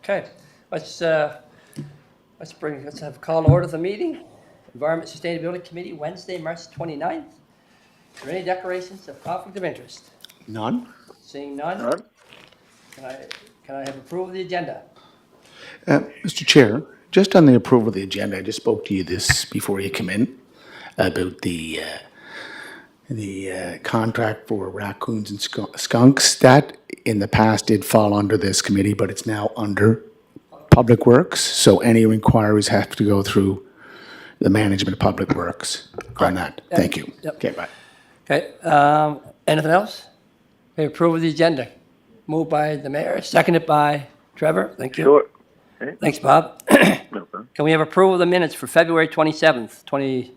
Okay, let's have a call to order the meeting. Environment Sustainability Committee, Wednesday, March 29th. Are there any declarations of conflict of interest? None? Seeing none, None? can I have approval of the agenda? Mr. Chair, just on the approval of the agenda, I just spoke to you this before you come in about the contract for raccoons and skunks. That in the past did fall under this committee, but it's now under Public Works. So any inquiries have to go through the management of Public Works on that. Thank you. Yep. Okay, bye. Okay, anything else? Okay, approval of the agenda. Moved by the mayor, seconded by Trevor. Thank you. Sure. Okay, Thanks, Bob. no problem. Can we have approval of the minutes for February 27th,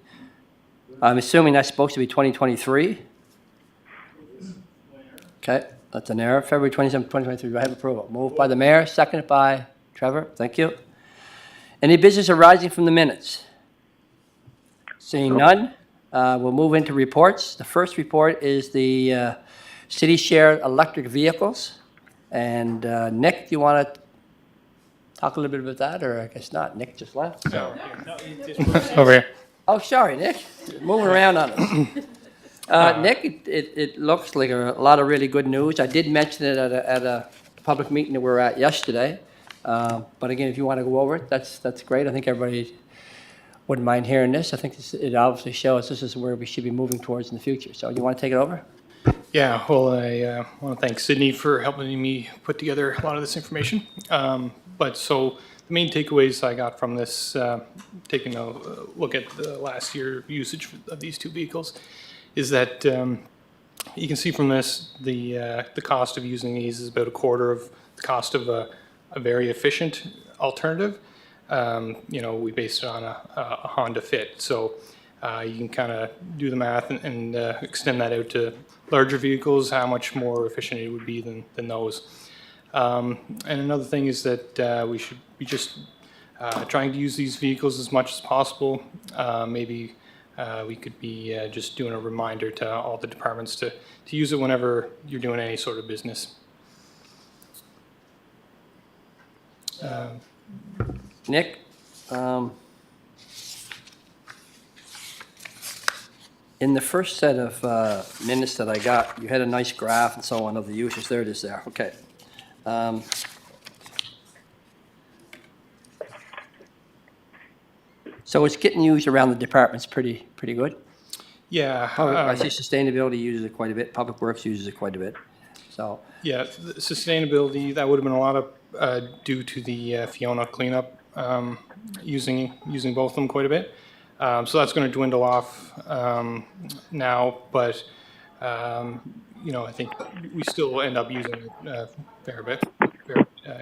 I'm assuming that's supposed to be 2023? Okay, that's an error. February 27th, 2023. Do I have approval? Moved by the mayor, seconded by Trevor. Thank you. Any business arising from the minutes? Seeing none, we'll move into reports. The first report is the city shared electric vehicles. And Nick, do you want to talk a little bit about that, or I guess not? Nick just left. Over here. Oh, sorry, Nick. Moving around on us. Nick, it looks like a lot of really good news. I did mention it at a public meeting that we were at yesterday. But again, if you want to go over it, that's great. I think everybody wouldn't mind hearing this. I think it obviously shows this is where we should be moving towards in the future. So you want to take it over? Yeah, well, I want to thank Sydney for helping me put together a lot of this information. So the main takeaways I got from this, taking a look at the last year usage of these two vehicles, is that you can see from this the cost of using these is about a quarter of the cost of a very efficient alternative. We based it on a Honda Fit, so you can kind of do the math and extend that out to larger vehicles, how much more efficient it would be than those. And another thing is that we should be just trying to use these vehicles as much as possible. Maybe we could be just doing a reminder to all the departments to use it whenever you're doing any sort of business. Nick, in the first set of minutes that I got, you had a nice graph and so on of the usage. There it is there. Okay. So it's getting used around the departments pretty good. Yeah. I see sustainability uses it quite a bit. Public Works uses it quite a bit. So Yeah, the sustainability, that would have been a lot of due to the Fiona cleanup, using both of them quite a bit. So that's going to dwindle off now, but I think we still end up using it a fair bit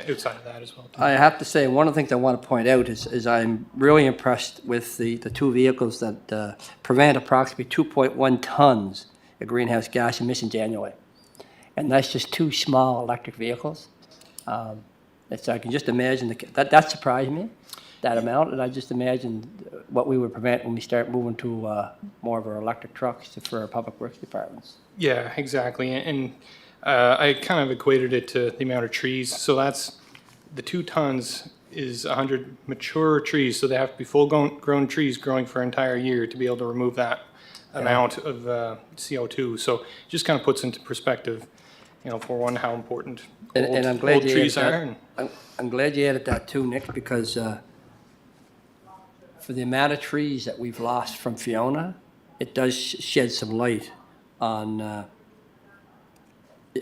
outside of that as well. I have to say, one of the things I want to point out is I'm really impressed with the two vehicles that prevent approximately 2.1 tons of greenhouse gas emissions annually. And that's just two small electric vehicles. I can just imagine that surprised me, that amount, and I just imagined what we would prevent when we start moving to more of our electric trucks for our public works departments. Yeah, exactly. And I kind of equated it to the amount of trees. So that's the 2 tons is 100 mature trees. So they have to be full grown trees growing for an entire year to be able to remove that amount of CO2. So it just kind of puts into perspective, for one, how important And I'm glad old you trees added are. that. I'm glad you added that too, Nick, because for the amount of trees that we've lost from Fiona, it does shed some light on the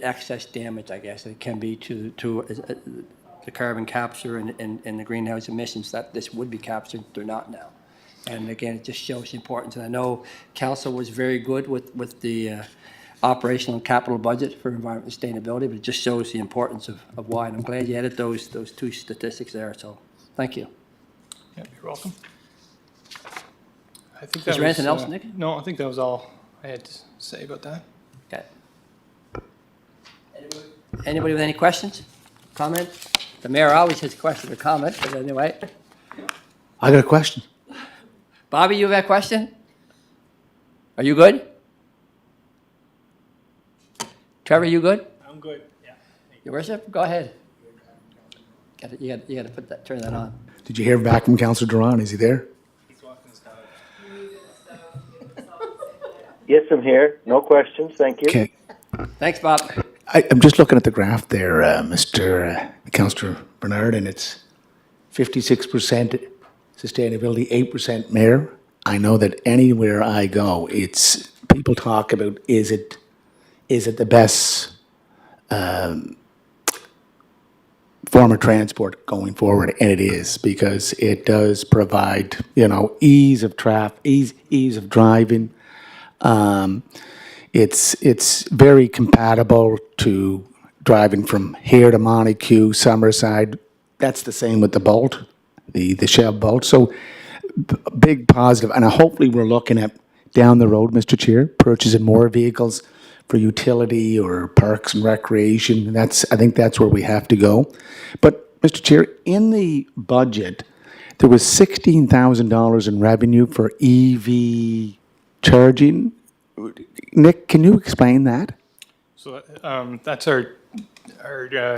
excess damage, I guess, that it can be to the carbon capture and the greenhouse emissions that this would be captured. They're not now. And again, it just shows the importance. And I know Council was very good with the operational and capital budget for environment and sustainability, but it just shows the importance of why. And I'm glad you added those two statistics there. So thank you. Yeah, you're welcome. I think Is that there was, anything else, Nick? No, I think that was all I had to say about that. Okay. Anybody with any questions, comments? The mayor always has a question or comment, but anyway. I got a question. Bobby, you have a question? Are you good? Trevor, you good? I'm good, yeah. Your worship, go ahead. You gotta put that, turn that on. Did you hear back from Councillor Duran? Is he there? Yes, I'm here. No questions. Thank you. Okay. Thanks, Bob. I'm just looking at the graph there, Mr. Councillor Bernard, and it's 56% sustainability, 8% mayor. I know that anywhere I go, it's people talk about is it the best form of transport going forward, and it is because it does provide ease of traffic, ease of driving. It's very compatible to driving from here to Montague, Summerside. That's the same with the Bolt, the Chev Bolt. So big positive, and hopefully we're looking at down the road, Mr. Chair, purchasing more vehicles for utility or parks and recreation. I think that's where we have to go. But Mr. Chair, in the budget, there was $16,000 in revenue for EV charging. Nick, can you explain that? So that's our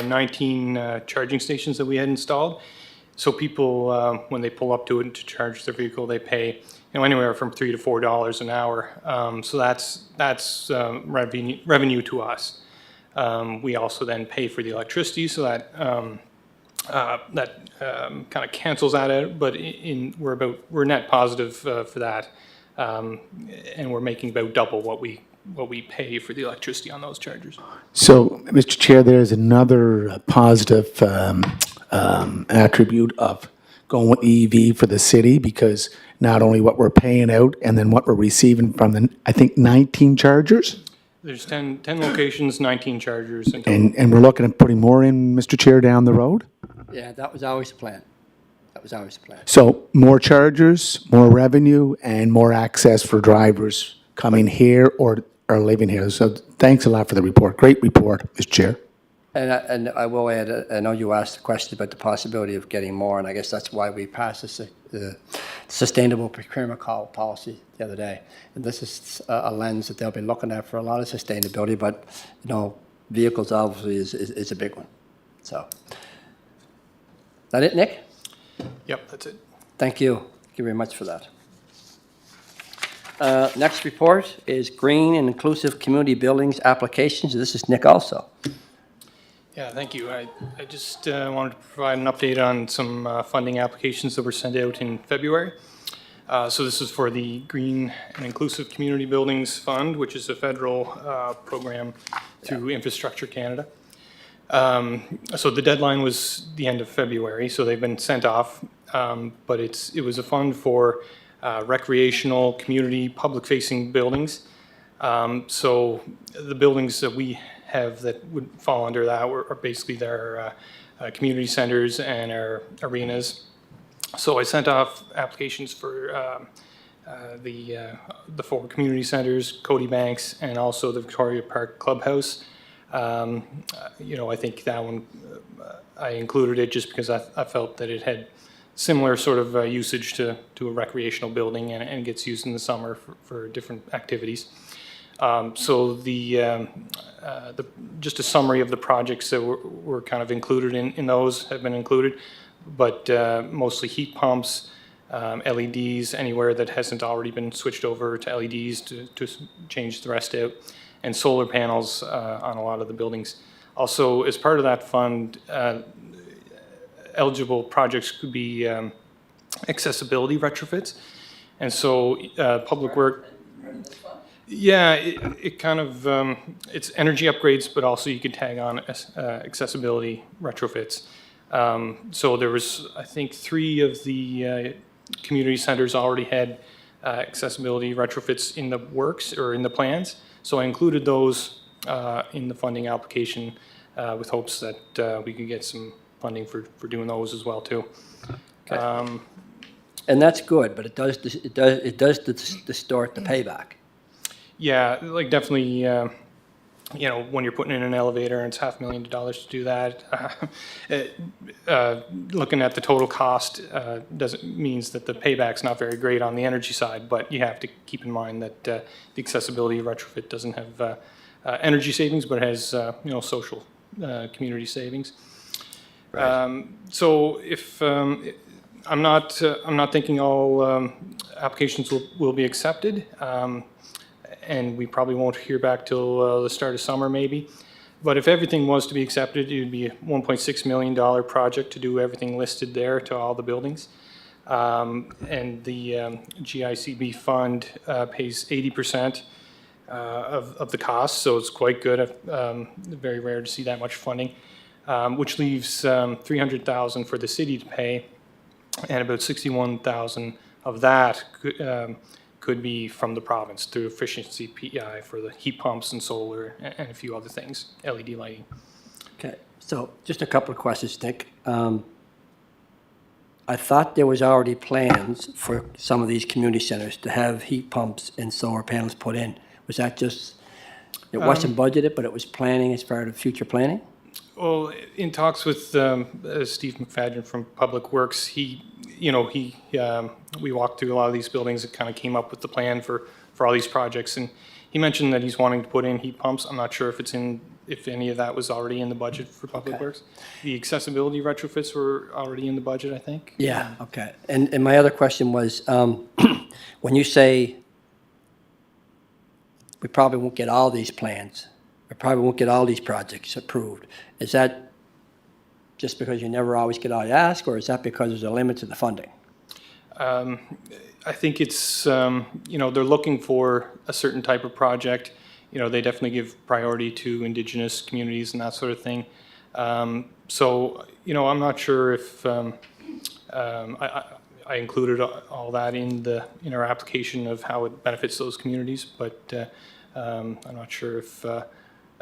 19 charging stations that we had installed. So people, when they pull up to it to charge their vehicle, they pay anywhere from $3 to $4 an hour. So that's revenue to us. We also then pay for the electricity, so that kind of cancels that out. But we're net positive for that, and we're making about double what we pay for the electricity on those chargers. So, Mr. Chair, there's another positive attribute of going with EV for the city, because not only what we're paying out and then what we're receiving from the, I think, 19 chargers. There's 10 locations, 19 chargers. In total. And we're looking at putting more in, Mr. Chair, down the road? Yeah, that was always the plan. That was always the plan. So more chargers, more revenue, and more access for drivers coming here or living here. So thanks a lot for the report. Great report, Mr. Chair. And I will add, I know you asked a question about the possibility of getting more, and I guess that's why we passed the sustainable procurement policy the other day. And this is a lens that they'll be looking at for a lot of sustainability, but, vehicles obviously is a big one. So, that it, Nick? Yep, that's it. Thank you. Thank you very much for that. Next report is Green and Inclusive Community Buildings Applications. This is Nick also. Yeah, thank you. I just wanted to provide an update on some funding applications that were sent out in February. So this is for the Green and Inclusive Community Buildings Fund, which is a federal program through Infrastructure Canada. So the deadline was the end of February, so they've been sent off. But it was a fund for recreational, community, public-facing buildings. So the buildings that we have that would fall under that are basically their community centers and our arenas. So I sent off applications for the 4 community centers, Cody Banks, and also the Victoria Park Clubhouse. I think that one, I included it just because I felt that it had similar sort of usage to a recreational building, and gets used in the summer for different activities. So just a summary of the projects that were kind of included in those have been included, but mostly heat pumps, LEDs, anywhere that hasn't already been switched over to LEDs to change the rest out, and solar panels on a lot of the buildings. Also, as part of that fund, eligible projects could be accessibility retrofits. And so Public Works, yeah, it kind of, it's energy upgrades, but also you could tag on accessibility retrofits. So there was, I think, 3 of the community centers already had accessibility retrofits in the works or in the plans. So I included those in the funding application with hopes that we could get some funding for doing those as well too. Okay. And that's good, but it does distort the payback. Yeah, like definitely, when you're putting in an elevator and it's $500,000 to do that, looking at the total cost means that the payback's not very great on the energy side, but you have to keep in mind that the accessibility retrofit doesn't have energy savings, but has social community savings. So if, I'm not thinking all applications will be accepted, and we probably won't hear back till the start of summer maybe. But if everything was to be accepted, it would be a $1.6 million project to do everything listed there to all the buildings. And the GICB fund pays 80% of the cost, so it's quite good. Very rare to see that much funding, which leaves $300,000 for the city to pay, and about $61,000 of that could be from the province through efficiency PI for the heat pumps and solar and a few other things, LED lighting. Okay, so just a couple of questions, Nick. I thought there was already plans for some of these community centers to have heat pumps and solar panels put in. Was that just, it wasn't budgeted, but it was planning as part of future planning? Well, in talks with Steve McFadden from Public Works, we walked through a lot of these buildings and kind of came up with the plan for all these projects. And he mentioned that he's wanting to put in heat pumps. I'm not sure if any of that was already in the budget for Public Works. The accessibility retrofits were already in the budget, I think. Yeah, okay. And my other question was, when you say we probably won't get all these plans, we probably won't get all these projects approved, is that just because you never always get all you ask, or is that because there's a limit to the funding? I think it's, they're looking for a certain type of project. They definitely give priority to Indigenous communities and that sort of thing. So, I'm not sure if I included all that in our application of how it benefits those communities, but I'm not sure if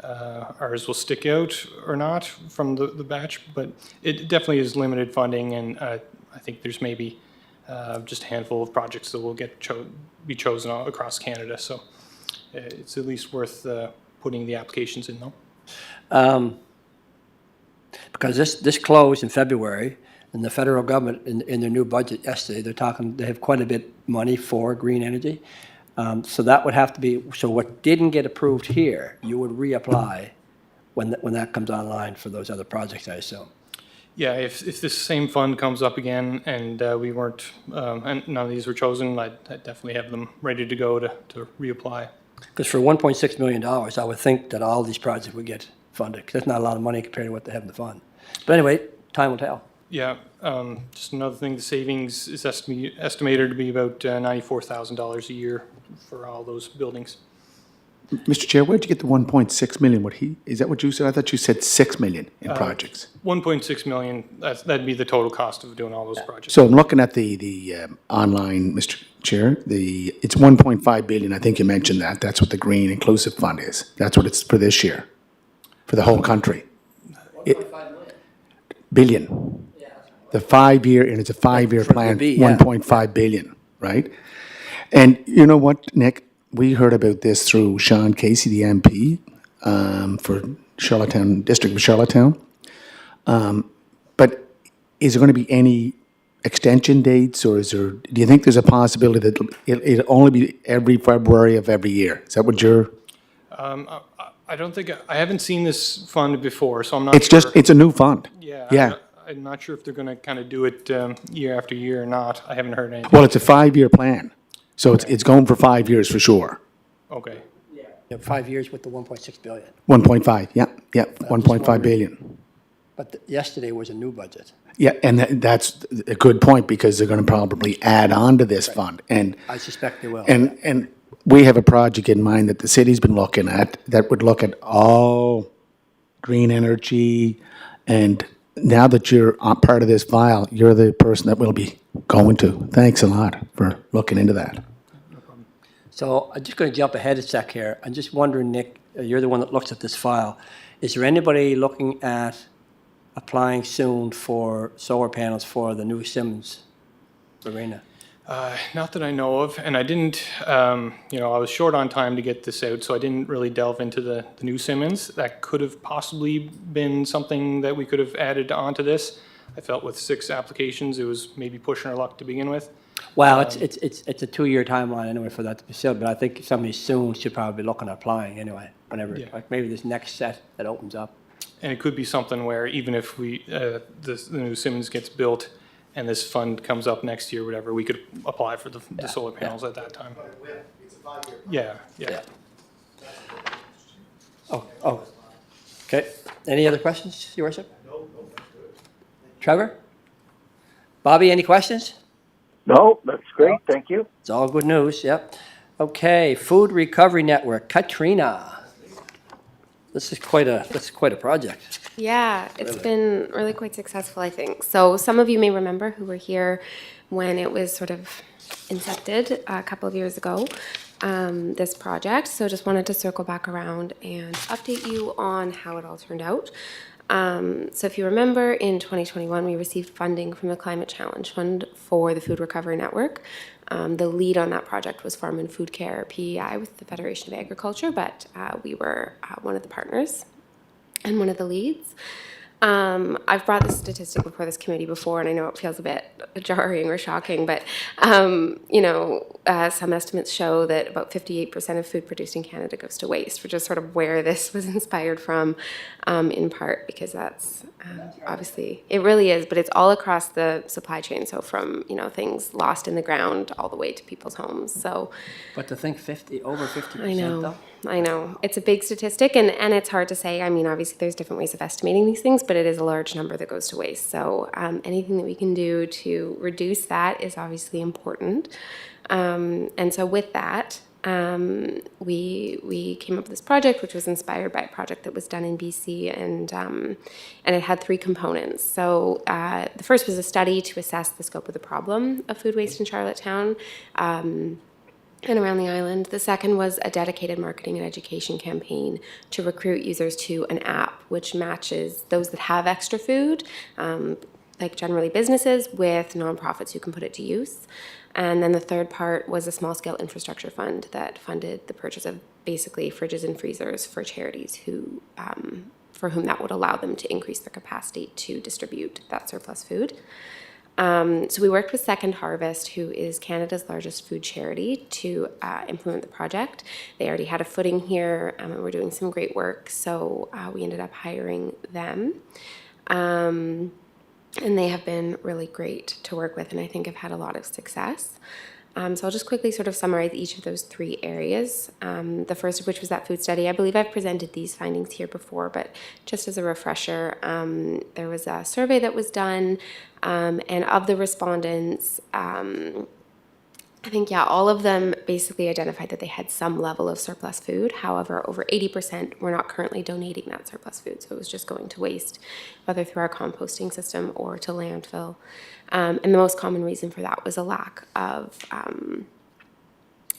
ours will stick out or not from the batch, but it definitely is limited funding, and I think there's maybe just a handful of projects that will be chosen across Canada. So it's at least worth putting the applications in, though. Because this closed in February, and the federal government in their new budget yesterday, they have quite a bit money for green energy. So that would have to be, so what didn't get approved here, you would reapply when that comes online for those other projects, I assume. Yeah, if this same fund comes up again and we weren't, and none of these were chosen, I'd definitely have them ready to go to reapply. Because for $1.6 million, I would think that all these projects would get funded, because that's not a lot of money compared to what they have in the fund. But anyway, time will tell. Yeah, just another thing, the savings is estimated to be about $94,000 a year for all those buildings. Mr. Chair, where'd you get the 1.6 million? Is that what you said? I thought you said 6 million in projects. 1.6 million, that'd be the total cost of doing all those projects. So I'm looking at the online, Mr. Chair, it's 1.5 billion. I think you mentioned that. That's what the Green Inclusive Fund is. That's what it's for this year, for the whole country. 1.5 Billion. The 5-year, and it's a 5-year plan, B, yeah. 1.5 billion, right? And you know what, Nick? We heard about this through Sean Casey, the MP, for Charlottetown, District of Charlottetown. But is there going to be any extension dates, or do you think there's a possibility that it'll only be every February of every year? Is that what you're? I don't think, I haven't seen this fund before, so I'm not It's sure. it's a new fund. Yeah. Yeah. I'm not sure if they're going to kind of do it year after year or not. I haven't heard anything. Well, it's a 5-year plan, so it's going for 5 years for sure. Okay. Yeah, 5 years with the 1.6 billion. 1.5, yeah, 1.5 billion. But yesterday was a new budget. Yeah, and that's a good point, because they're going to probably add on to this fund. And I suspect they will. and we have a project in mind that the city's been looking at that would look at all green energy. And now that you're part of this file, you're the person that we'll be going to. Thanks a lot for looking into that. So I'm just going to jump ahead a sec here. I'm just wondering, Nick, you're the one that looks at this file. Is there anybody looking at applying soon for solar panels for the new Simmons Arena? Not that I know of, and I didn't, I was short on time to get this out, so I didn't really delve into the new Simmons. That could have possibly been something that we could have added onto this. I felt with 6 applications, it was maybe pushing our luck to begin with. Well, it's a 2-year timeline anyway for that to be sold, but I think somebody soon should probably be looking at applying anyway, whenever, Yeah. like maybe this next set that opens up. And it could be something where even if the new Simmons gets built and this fund comes up next year, whatever, we could apply for the solar panels at that time. Yeah. Yeah. Oh, okay. Any other questions, Your Worship? No. Trevor? Bobby, any questions? No, that's great. Thank you. It's all good news, yep. Okay, Food Recovery Network, Katrina. This is quite a project. Yeah, it's been really quite successful, I think. So some of you may remember who were here when it was sort of incepted a couple of years ago, this project. So just wanted to circle back around and update you on how it all turned out. So if you remember, in 2021, we received funding from the Climate Challenge Fund for the Food Recovery Network. The lead on that project was Farm and Food Care, PEI, with the Federation of Agriculture, but we were one of the partners and one of the leads. I've brought this statistic before this committee before, and I know it feels a bit jarring or shocking, but, some estimates show that about 58% of food produced in Canada goes to waste, which is sort of where this was inspired from, in part, because that's obviously, it really is, but it's all across the supply chain. So from, things lost in the ground all the way to people's homes. So But to think over 50% I know. though? I know. It's a big statistic, and it's hard to say. I mean, obviously, there's different ways of estimating these things, but it is a large number that goes to waste. So anything that we can do to reduce that is obviously important. And so with that, we came up with this project, which was inspired by a project that was done in BC, and it had three components. So the first was a study to assess the scope of the problem of food waste in Charlottetown. And around the island. The second was a dedicated marketing and education campaign to recruit users to an app which matches those that have extra food, like generally businesses, with nonprofits who can put it to use. And then the third part was a small-scale infrastructure fund that funded the purchase of basically fridges and freezers for charities who, for whom that would allow them to increase their capacity to distribute that surplus food. So we worked with Second Harvest, who is Canada's largest food charity, to implement the project. They already had a footing here, and we're doing some great work, so we ended up hiring them. And they have been really great to work with, and I think have had a lot of success. So I'll just quickly sort of summarize each of those three areas. The first of which was that food study. I believe I've presented these findings here before, but just as a refresher, there was a survey that was done, and of the respondents, I think, all of them basically identified that they had some level of surplus food. However, over 80% were not currently donating that surplus food. So it was just going to waste, whether through our composting system or to landfill. And the most common reason for that was a lack of,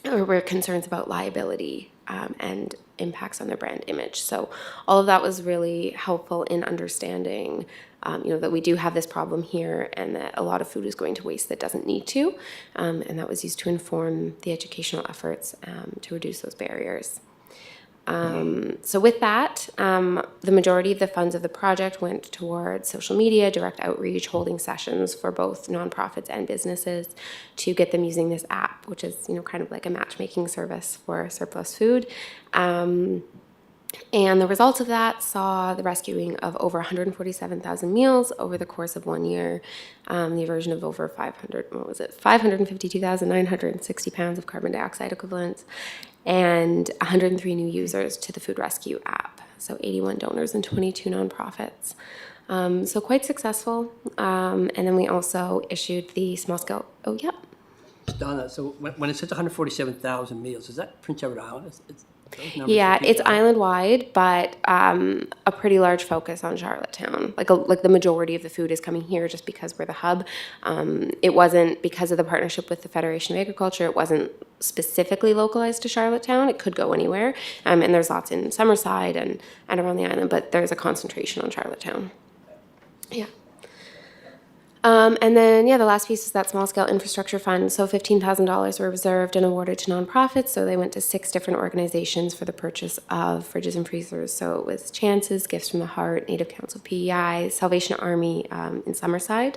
or were concerns about liability and impacts on their brand image. So all of that was really helpful in understanding that we do have this problem here, and that a lot of food is going to waste that doesn't need to. And that was used to inform the educational efforts to reduce those barriers. So with that, the majority of the funds of the project went towards social media, direct outreach, holding sessions for both nonprofits and businesses to get them using this app, which is, kind of like a matchmaking service for surplus food. And the results of that saw the rescuing of over 147,000 meals over the course of 1 year, the aversion of over 552,960 pounds of carbon dioxide equivalents, and 103 new users to the Food Rescue app. So 81 donors and 22 nonprofits. So quite successful. And then we also issued the small scale, Donna, so when it says 147,000 meals, is that Prince Edward Island? Yeah, it's island-wide, but a pretty large focus on Charlottetown. Like the majority of the food is coming here just because we're the hub. It wasn't, because of the partnership with the Federation of Agriculture, it wasn't specifically localized to Charlottetown. It could go anywhere. And there's lots in Summerside and around the island, but there's a concentration on Charlottetown. Yeah. And then, the last piece is that small-scale infrastructure fund. So $15,000 were reserved and awarded to nonprofits. So they went to 6 different organizations for the purchase of fridges and freezers. So it was Chances, Gifts from the Heart, Native Council PEI, Salvation Army in Summerside,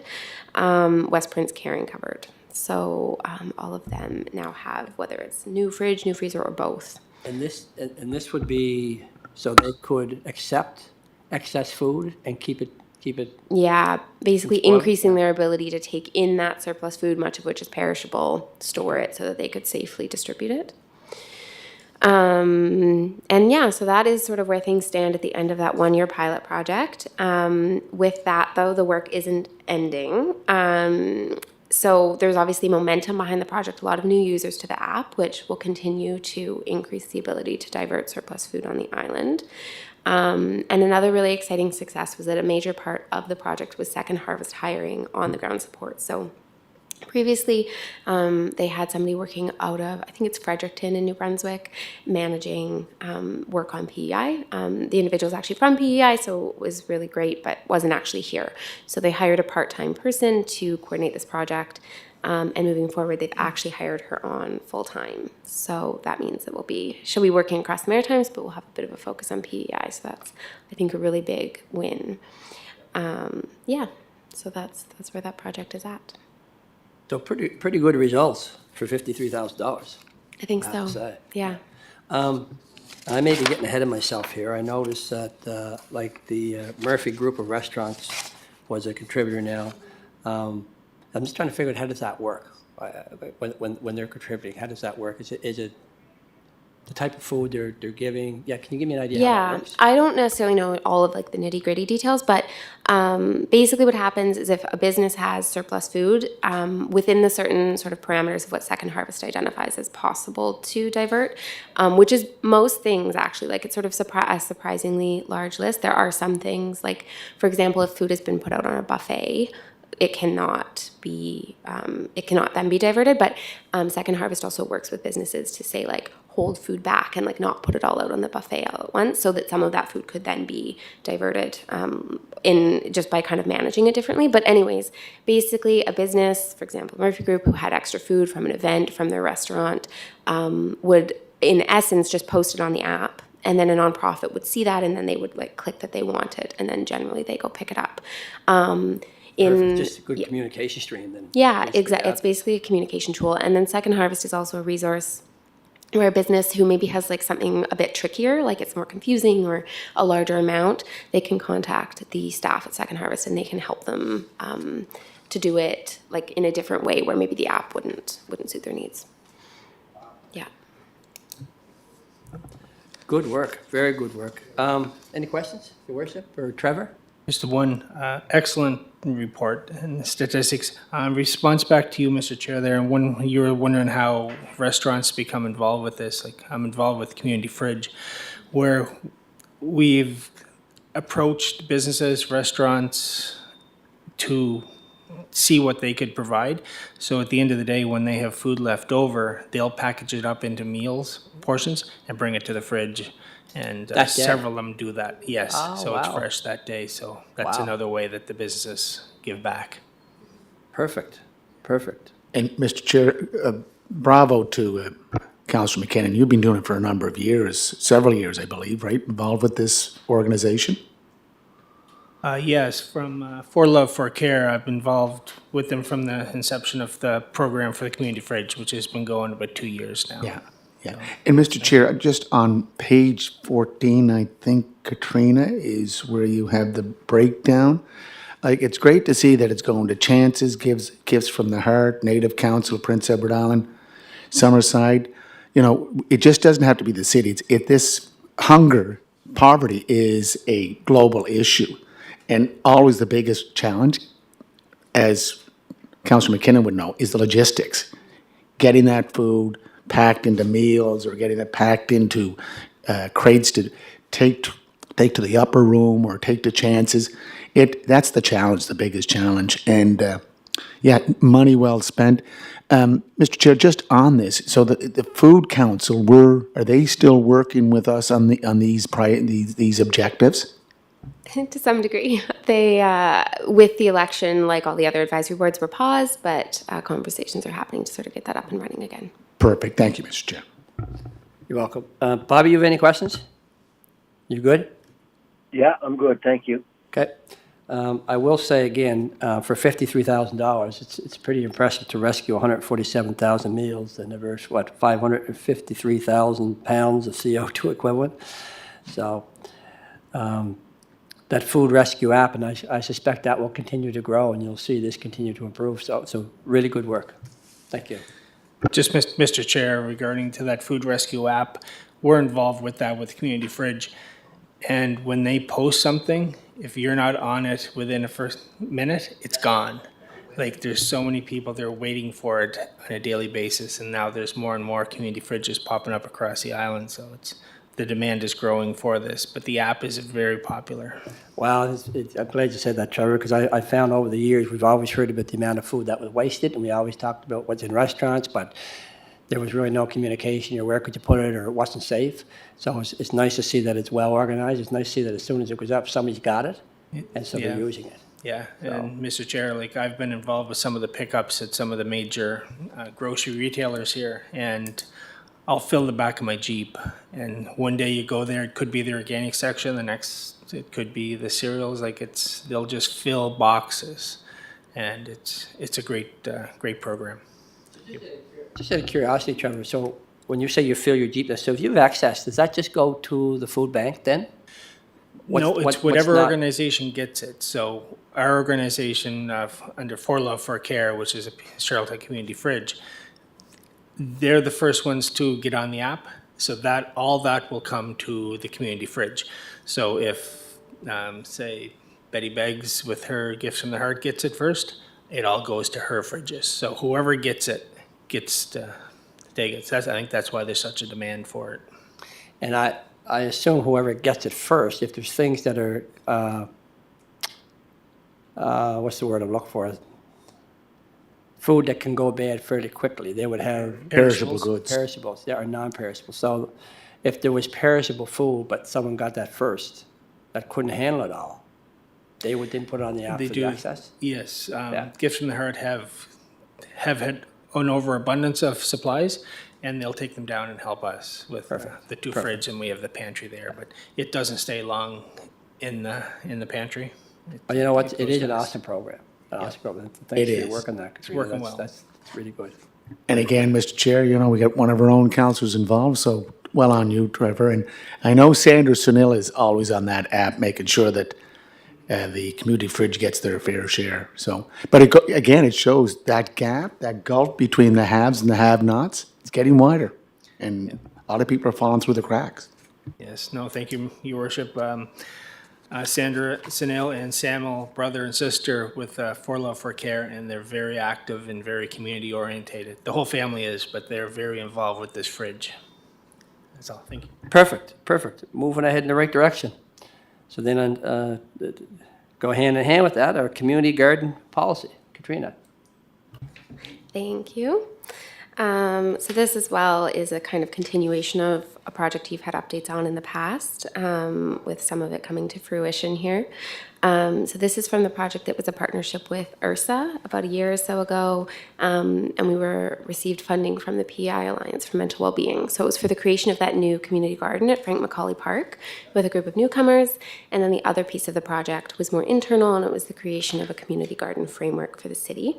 West Prince Caring covered. So all of them now have, whether it's new fridge, new freezer, or both. And this would be, so they could accept excess food and keep it, Yeah, basically Spoiled? increasing their ability to take in that surplus food, much of which is perishable, store it so that they could safely distribute it. And yeah, so that is sort of where things stand at the end of that 1-year pilot project. With that, though, the work isn't ending. So there's obviously momentum behind the project, a lot of new users to the app, which will continue to increase the ability to divert surplus food on the island. And another really exciting success was that a major part of the project was Second Harvest hiring on the ground support. So previously, they had somebody working out of, I think it's Fredericton in New Brunswick, managing work on PEI. The individual's actually from PEI, so it was really great, but wasn't actually here. So they hired a part-time person to coordinate this project. And moving forward, they've actually hired her on full-time. So that means that she'll be working across the Maritimes, but we'll have a bit of a focus on PEI. So that's, I think, a really big win. Yeah, so that's where that project is at. so pretty good results for $53,000. I think I have to so. say. Yeah. I may be getting ahead of myself here. I noticed that, like, the Murphy Group of Restaurants was a contributor now. I'm just trying to figure out, how does that work? When they're contributing, how does that work? Is it the type of food they're giving? Yeah, can you give me an idea how that Yeah, works? I don't necessarily know all of like the nitty gritty details, but basically what happens is if a business has surplus food within the certain sort of parameters of what Second Harvest identifies as possible to divert, which is most things actually, like it's sort of a surprisingly large list. There are some things like, for example, if food has been put out on a buffet, it cannot then be diverted. But Second Harvest also works with businesses to say like hold food back and like not put it all out on the buffet all at once, so that some of that food could then be diverted in just by kind of managing it differently. But anyways, basically a business, for example, Murphy Group, who had extra food from an event from their restaurant, would in essence just post it on the app. And then a nonprofit would see that, and then they would like click that they want it, and then generally they go pick it up. Perfect. Just a good communication stream then. Yeah, basically, exactly. It's basically a communication tool. And then Second Harvest is also a resource where a business who maybe has like something a bit trickier, like it's more confusing or a larger amount, they can contact the staff at Second Harvest and they can help them to do it like in a different way where maybe the app wouldn't suit their needs. Yeah. Good work, very good work. Any questions, Your Worship, or Trevor? Just one excellent report and statistics. Response back to you, Mr. Chair, there, and when you were wondering how restaurants become involved with this, like I'm involved with Community Fridge, where we've approached businesses, restaurants to see what they could provide. So at the end of the day, when they have food left over, they'll package it up into meals, portions, and bring it to the fridge. And That day? several of them do that, yes. Oh, So it's wow. fresh that day. So that's Wow. another way that the businesses give back. Perfect, perfect. And Mr. Chair, bravo to Councillor McKinnon. You've been doing it for a number of years, several years, I believe, right? Involved with this organization? Yes, from For Love for Care, I've been involved with them from the inception of the program for the Community Fridge, which has been going about 2 years now. Yeah, yeah. And Mr. Chair, just on page 14, I think, Katrina, is where you have the breakdown. Like, it's great to see that it's going to Chances, Gifts from the Heart, Native Council, Prince Edward Island, Summerside. You know, it just doesn't have to be the city. This hunger, poverty is a global issue. And always the biggest challenge, as Councillor McKinnon would know, is the logistics. Getting that food packed into meals or getting it packed into crates to take to the upper room or take to Chances. That's the challenge, the biggest challenge. And yeah, money well spent. Mr. Chair, just on this, so the Food Council, are they still working with us on these objectives? To some degree. They, with the election, like all the other advisory boards, were paused, but conversations are happening to sort of get that up and running again. Perfect. Thank you, Mr. Chair. You're welcome. Bobby, you have any questions? You good? Yeah, I'm good. Thank you. Okay. I will say again, for $53,000, it's pretty impressive to rescue 147,000 meals and diverse, 553,000 pounds of CO2 equivalent. So, that food rescue app, and I suspect that will continue to grow, and you'll see this continue to improve. So really good work. Thank you. Just, Mr. Chair, regarding to that food rescue app, we're involved with that with Community Fridge. And when they post something, if you're not on it within a first minute, it's gone. Like, there's so many people, they're waiting for it on a daily basis, and now there's more and more community fridges popping up across the island, so the demand is growing for this, but the app is very popular. Well, I'm glad you said that, Trevor, because I found over the years, we've always heard about the amount of food that was wasted, and we always talked about what's in restaurants, but there was really no communication, or where could you put it, or it wasn't safe. So it's nice to see that it's well organized. It's nice to see that as soon as it goes up, somebody's got it, and so they're Yeah. using it. Yeah, and Mr. Chair, like, I've been involved with some of the pickups at some of the major grocery retailers here, and I'll fill the back of my Jeep, and one day you go there, it could be the organic section, the next it could be the cereals, like, they'll just fill boxes, and it's a great program. Just out of curiosity, Trevor, so when you say you fill your Jeep, so if you have access, does that just go to the food bank then? No, What's it's whatever not- organization gets it. So our organization under For Love for Care, which is a Charlottetown Community Fridge, they're the first ones to get on the app. So that all that will come to the community fridge. So if, say, Betty Beggs with her Gifts from the Heart gets it first, it all goes to her fridges. So whoever gets it gets to take it. So I think that's why there's such a demand for it. And I assume whoever gets it first, if there's things that are, what's the word I'm looking for? Food that can go bad fairly quickly, they would have Perishable goods. perishables, they are non-perishable. So if there was perishable food, but someone got that first, that couldn't handle it all, they would then put it on the app They for do. the access? Yes, Yeah. Gifts from the Heart have had an overabundance of supplies, and they'll take them down and help us with the two fridge, and we have the pantry there. But it doesn't stay long in the pantry. But you know what, It it goes is an to us. awesome program, Thanks It for your is. work on that, Katrina. working well. That's really good. And again, Mr. Chair, we got one of our own councillors involved, so well on you, Trevor. And I know Sandra Sunil is always on that app, making sure that the community fridge gets their fair share. So, but again, it shows that gap, that gulf between the haves and the have-nots, it's getting wider. And a lot of people are falling through the cracks. Yes, no, thank you, Your Worship. Sandra Sunil and Samuel, brother and sister with For Love for Care, and they're very active and very community orientated. The whole family is, but they're very involved with this fridge. That's all, thank you. Perfect. Moving ahead in the right direction. So then, go hand in hand with that, our community garden policy. Katrina. Thank you. So this as well is a kind of continuation of a project you've had updates on in the past, with some of it coming to fruition here. So this is from the project that was a partnership with URSA about a year or so ago, and we received funding from the PEI Alliance for Mental Wellbeing. So it was for the creation of that new community garden at Frank Macaulay Park with a group of newcomers, and then the other piece of the project was more internal, and it was the creation of a community garden framework for the city.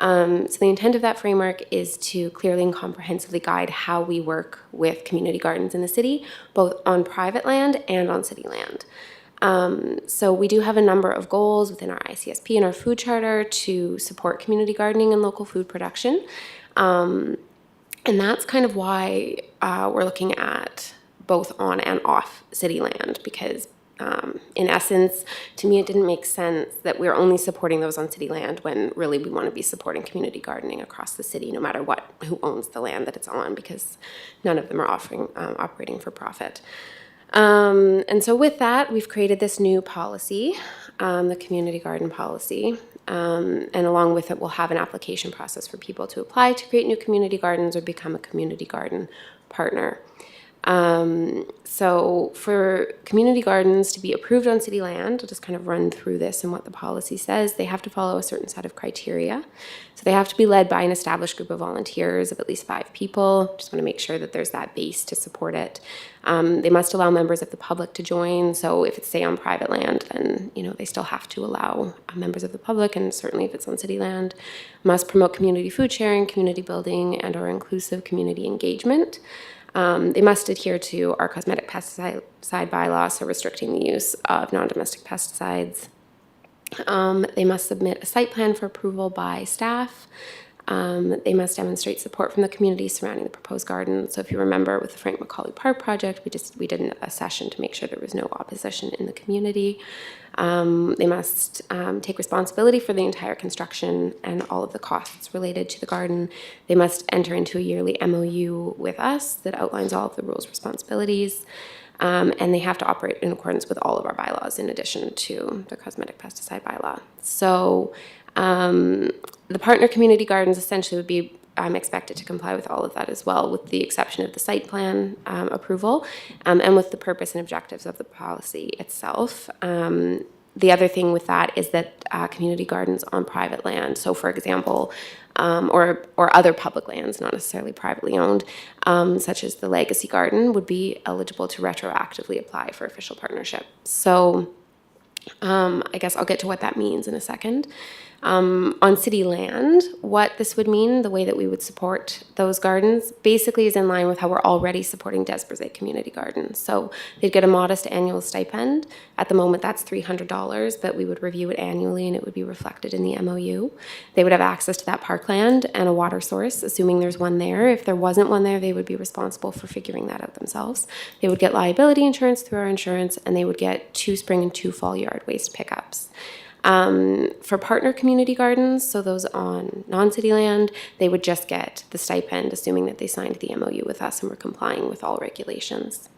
So the intent of that framework is to clearly and comprehensively guide how we work with community gardens in the city, both on private land and on city land. So we do have a number of goals within our ICSP and our food charter to support community gardening and local food production. And that's kind of why we're looking at both on and off city land, because in essence, to me, it didn't make sense that we're only supporting those on city land when really we want to be supporting community gardening across the city, no matter who owns the land that it's on, because none of them are operating for profit. And so with that, we've created this new policy, the community garden policy. And along with it, we'll have an application process for people to apply to create new community gardens or become a community garden partner. So for community gardens to be approved on city land, I'll just kind of run through this and what the policy says. They have to follow a certain set of criteria. So they have to be led by an established group of volunteers of at least 5 people. Just want to make sure that there's that base to support it. They must allow members of the public to join. So if it's, say, on private land, then, they still have to allow members of the public, and certainly if it's on city land. Must promote community food sharing, community building, and or inclusive community engagement. They must adhere to our cosmetic pesticide bylaw, so restricting the use of non-domestic pesticides. They must submit a site plan for approval by staff. They must demonstrate support from the community surrounding the proposed garden. So if you remember with the Frank Macaulay Park project, we did a session to make sure there was no opposition in the community. They must take responsibility for the entire construction and all of the costs related to the garden. They must enter into a yearly MOU with us that outlines all of the rules, responsibilities. And they have to operate in accordance with all of our bylaws in addition to the cosmetic pesticide bylaw. So the partner community gardens essentially would be expected to comply with all of that as well, with the exception of the site plan approval and with the purpose and objectives of the policy itself. The other thing with that is that community gardens on private land, so for example, or other public lands, not necessarily privately owned, such as the Legacy Garden, would be eligible to retroactively apply for official partnership. So I guess I'll get to what that means in a second. On city land, what this would mean, the way that we would support those gardens, basically is in line with how we're already supporting Des Brisets Community Gardens. So they'd get a modest annual stipend. At the moment, that's $300, but we would review it annually and it would be reflected in the MOU. They would have access to that parkland and a water source, assuming there's one there. If there wasn't one there, they would be responsible for figuring that out themselves. They would get liability insurance through our insurance, and they would get 2 spring and 2 fall yard waste pickups. For partner community gardens, so those on non-city land, they would just get the stipend, assuming that they signed the MOU with us and were complying with all regulations.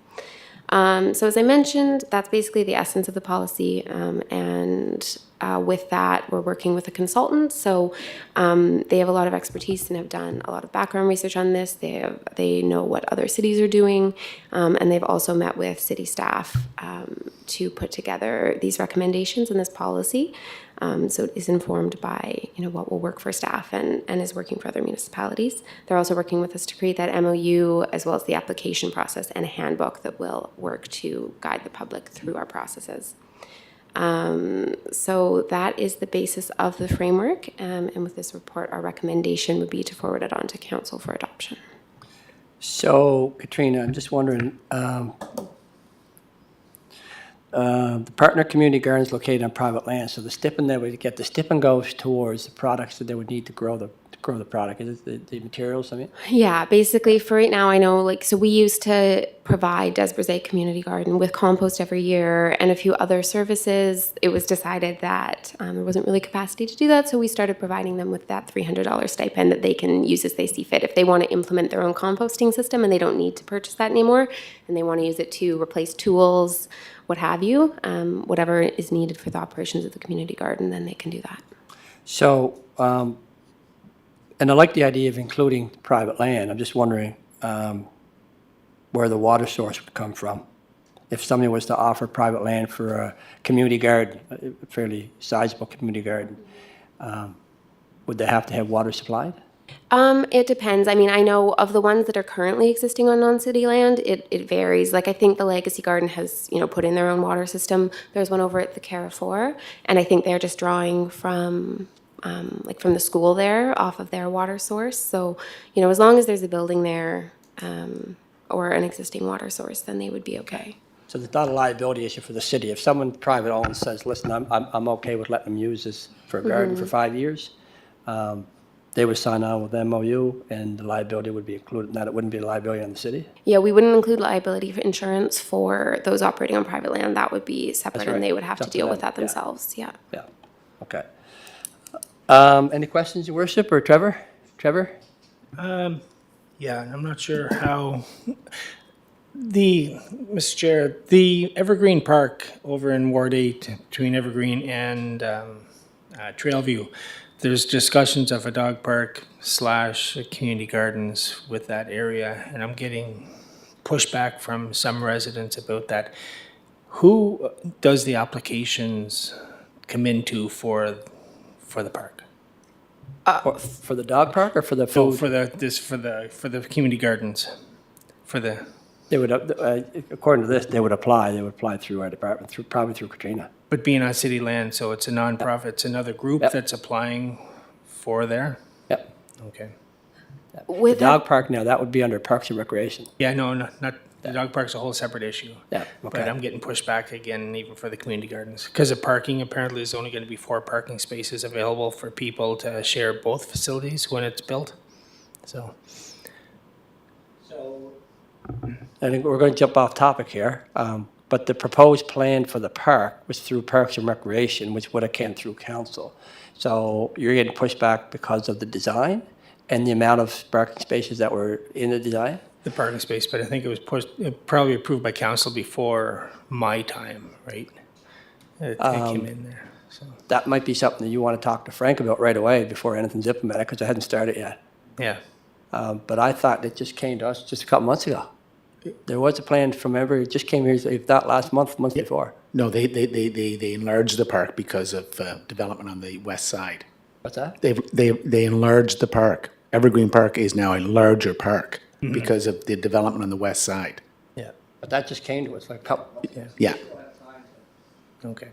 So as I mentioned, that's basically the essence of the policy, and with that, we're working with a consultant. So they have a lot of expertise and have done a lot of background research on this. They know what other cities are doing, and they've also met with city staff to put together these recommendations and this policy. So it is informed by what will work for staff and is working for other municipalities. They're also working with us to create that MOU as well as the application process and a handbook that will work to guide the public through our processes. So that is the basis of the framework, and with this report, our recommendation would be to forward it on to council for adoption. So, Katrina, I'm just wondering, the partner community gardens located on private land, so the stipend they would get, the stipend goes towards the products that they would need to grow the product. Is it the materials, I mean? Yeah, basically for right now, I know, so we used to provide Des Brisets Community Garden with compost every year and a few other services. It was decided that there wasn't really capacity to do that, so we started providing them with that $300 stipend that they can use as they see fit. If they want to implement their own composting system and they don't need to purchase that anymore, and they want to use it to replace tools, what have you, whatever is needed for the operations of the community garden, then they can do that. So, and I like the idea of including private land. I'm just wondering where the water source would come from. If somebody was to offer private land for a community garden, a fairly sizable community garden, would they have to have water supplied? It depends. I mean, I know of the ones that are currently existing on non-city land, it varies. Like, I think the Legacy Garden has, put in their own water system. There's one over at the Carrefour, and I think they're just drawing from from the school there off of their water source. So, as long as there's a building there or an existing water source, then they would be okay. So there's not a liability issue for the city. If someone private owned says, listen, I'm okay with letting them use this for a garden for 5 years, they would sign on with the MOU and the liability would be included in that. It wouldn't be a liability on the city. Yeah, we wouldn't include liability for insurance for those operating on private land. That would be separate, That's right. and they would have It's to up to deal with them. that themselves. Yeah. Yeah, okay. Any questions, Your Worship, or Trevor? Trevor? Yeah, I'm not sure how Mr. Chair, the Evergreen Park over in Ward 8 between Evergreen and Trailview, there's discussions of a dog park / community gardens with that area, and I'm getting pushback from some residents about that. Who does the applications come into for the park? Or for the dog park or for the So food? for the community gardens, They would, according to this, they would apply. They would apply through our department, probably through Katrina. but being on city land, so it's a nonprofit, it's another group Yep. that's applying for there? Yep. Okay. The With dog park now, that would be under Parks and Recreation. Yeah, no, not, the dog park's a whole separate issue. Yeah, But okay. I'm getting pushed back again, even for the community gardens. Because of parking, apparently there's only gonna be 4 parking spaces available for people to share both facilities when it's built. So, I think we're going to jump off topic here, but the proposed plan for the park was through Parks and Recreation, which would have came through council. So you're getting pushed back because of the design and the amount of parking spaces that were in the design? the parking space, but I think it was probably approved by council before my time, right? It came in there, so, That might be something that you want to talk to Frank about right away before anything's implemented, because it hadn't started yet. yeah. But I thought it just came to us just a couple months ago. There was a plan from it just came here, if not last month, month before. No, they enlarged the park because of development on the west side. What's that? They enlarged the park. Evergreen Park is now a larger park because of the development on the west side. Yeah, But that just came to us like a couple months ago. Yeah. okay.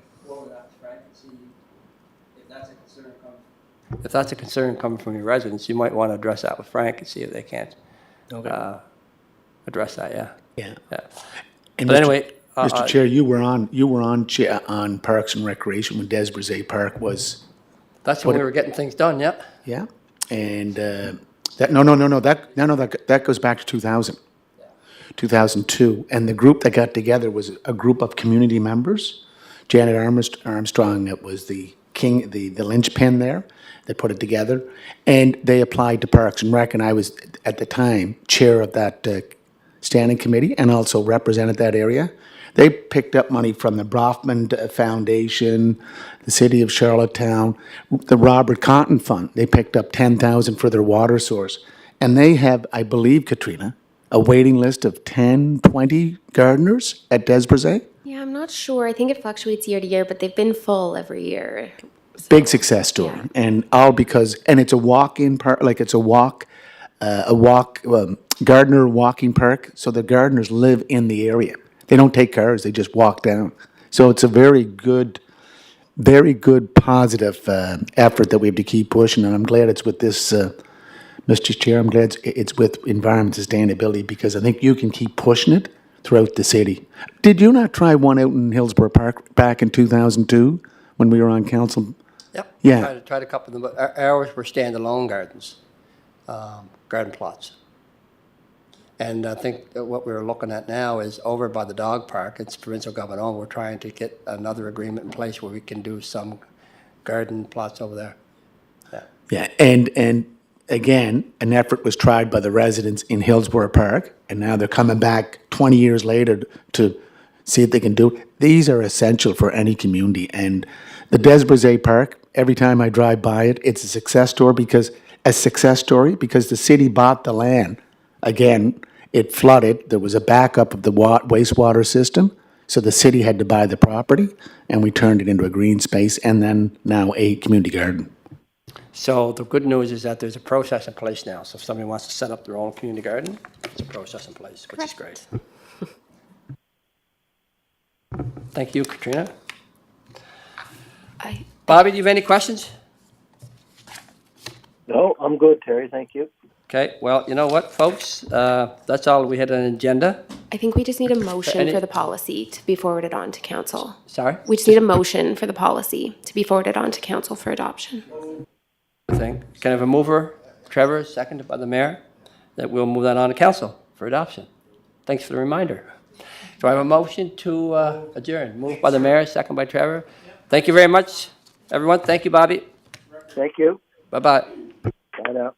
If that's a concern coming from your residents, you might want to address that with Frank and see if they can't Okay. address that, yeah. Yeah. Yeah. And But anyway, Mr. Chair, you were on Parks and Recreation when Des Brisset Park was, that's when we were getting things done, yep. yeah? And that goes back to 2000. 2002. And the group that got together was a group of community members. Janet Armstrong, that was the linchpin there, that put it together. And they applied to Parks and Rec, and I was, at the time, chair of that standing committee and also represented that area. They picked up money from the Brofman Foundation, the City of Charlottetown, the Robert Cotton Fund. They picked up $10,000 for their water source. And they have, I believe, Katrina, a waiting list of 10, 20 gardeners at Des Brisset. Yeah, I'm not sure. I think it fluctuates year to year, but they've been full every year. Big success story. Yeah. And all because, and it's a walk-in park, like it's gardener walking park. So the gardeners live in the area. They don't take cars, they just walk down. So it's a very good positive effort that we have to keep pushing. And I'm glad it's with this, Mr. Chair, I'm glad it's with environment sustainability, because I think you can keep pushing it throughout the city. Did you not try one out in Hillsborough Park back in 2002 when we were on council? Yep. Yeah. Tried a couple of them, but ours were standalone gardens, garden plots. And I think that what we're looking at now is over by the dog park, it's Provincial Government, we're trying to get another agreement in place where we can do some garden plots over there. Yeah. Yeah, and again, an effort was tried by the residents in Hillsborough Park, and now they're coming back 20 years later to see if they can do it. These are essential for any community, and the Des Brisset Park, every time I drive by it, it's a success story because the city bought the land. Again, it flooded, there was a backup of the wastewater system, so the city had to buy the property, and we turned it into a green space, and then now a community garden. So the good news is that there's a process in place now. So if somebody wants to set up their own community garden, there's a process in place, which is great. Thank you, Katrina. Bobby, do you have any questions? No, I'm good, Terry. Thank you. Okay, well, you know what, folks? That's all we had on the agenda. I think we just need a motion Any- for the policy to be forwarded on to council. Sorry? We just need a motion for the policy to be forwarded on to council for adoption. Thing. Can I have a mover, Trevor, seconded by the mayor, that we'll move that on to council for adoption? Thanks for the reminder. Do I have a motion to adjourn? Moved by the mayor, second by Trevor. Thank you very much, everyone. Thank you, Bobby. Thank you. Bye-bye. Bye now.